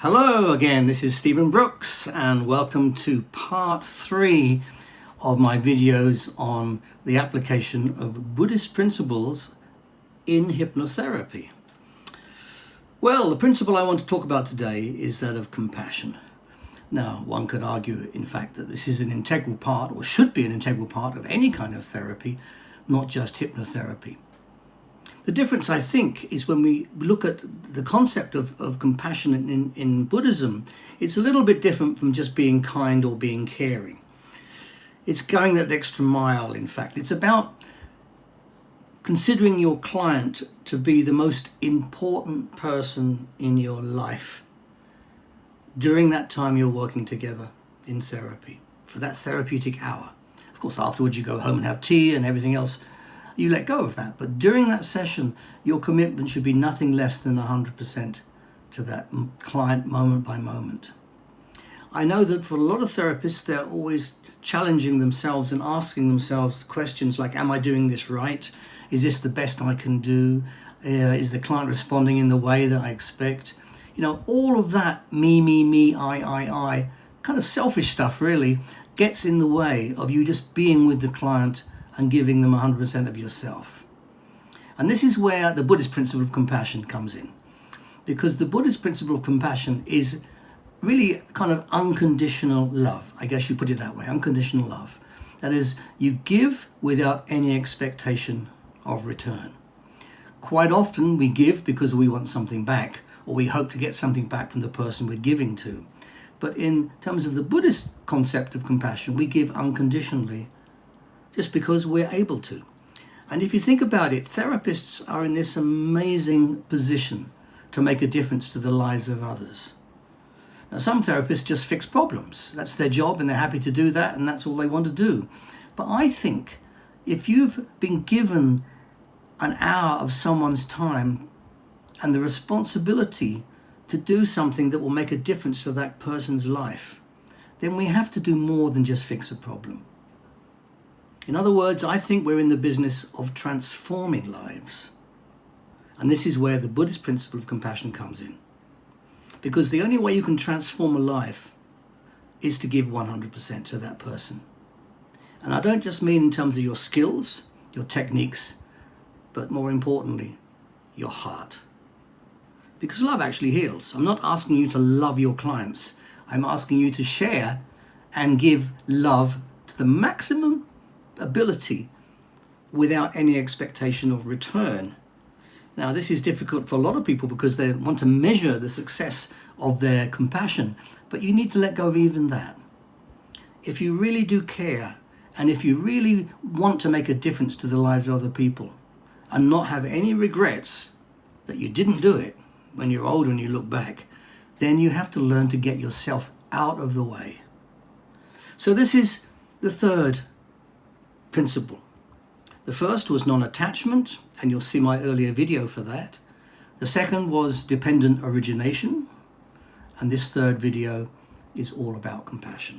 Hello again, this is Stephen Brooks and welcome to part 3 of my videos on the application of Buddhist principles in hypnotherapy. Well, the principle I want to talk about today is that of compassion. Now, one could argue, in fact, that this is an integral part, or should be an integral part, of any kind of therapy, not just hypnotherapy. The difference, I think, is when we look at the concept of compassion in Buddhism, it's a little bit different from just being kind or being caring. It's going that extra mile, in fact. It's about considering your client to be the most important person in your life during that time you're working together in therapy, for that therapeutic hour. Of course, afterwards you go home and have tea and everything else. You let go of that. But during that session, your commitment should be nothing less than 100% to that client moment by moment. I know that for a lot of therapists, they're always challenging themselves and asking themselves questions like, am I doing this right? Is this the best I can do? Is the client responding in the way that I expect? You know, all of that me, I, kind of selfish stuff really gets in the way of you just being with the client and giving them 100% of yourself. And this is where the Buddhist principle of compassion comes in. Because the Buddhist principle of compassion is really kind of unconditional love. I guess you put it that way, unconditional love. That is, you give without any expectation of return. Quite often we give because we want something back, or we hope to get something back from the person we're giving to. But in terms of the Buddhist concept of compassion, we give unconditionally, just because we're able to. And if you think about it, therapists are in this amazing position to make a difference to the lives of others. Now, some therapists just fix problems. That's their job and they're happy to do that and that's all they want to do. But I think if you've been given an hour of someone's time and the responsibility to do something that will make a difference to that person's life, then we have to do more than just fix a problem. In other words, I think we're in the business of transforming lives. And this is where the Buddhist principle of compassion comes in. Because the only way you can transform a life is to give 100% to that person. And I don't just mean in terms of your skills, your techniques, but more importantly, your heart. Because love actually heals. I'm not asking you to love your clients. I'm asking you to share and give love to the maximum ability without any expectation of return. Now, this is difficult for a lot of people because they want to measure the success of their compassion, but you need to let go of even that. If you really do care, and if you really want to make a difference to the lives of other people and not have any regrets that you didn't do it when you're older and you look back, then you have to learn to get yourself out of the way. So this is the third principle. The first was non-attachment, and you'll see my earlier video for that. The second was dependent origination, and this third video is all about compassion.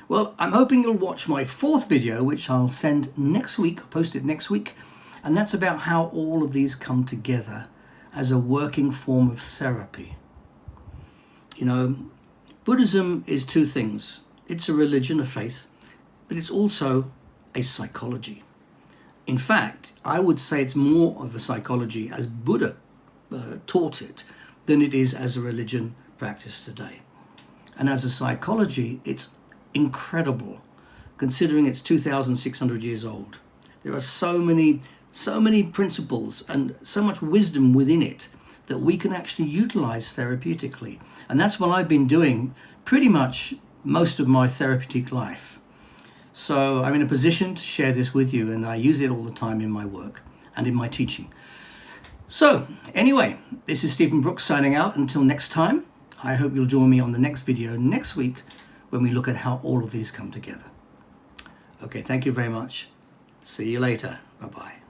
Well, I'm hoping you'll watch my fourth video, which I'll send next week, post it next week, and that's about how all of these come together as a working form of therapy. You know, Buddhism is two things. It's a religion, a faith, but it's also a psychology. In fact, I would say it's more of a psychology as Buddha taught it than it is as a religion practiced today. And as a psychology, it's incredible considering it's 2,600 years old. There are so many principles and so much wisdom within it that we can actually utilize therapeutically. And that's what I've been doing pretty much most of my therapeutic life. So I'm in a position to share this with you, and I use it all the time in my work and in my teaching. So anyway, this is Stephen Brooks signing out. Until next time, I hope you'll join me on the next video next week when we look at how all of these come together. Okay, thank you very much. See you later. Bye-bye.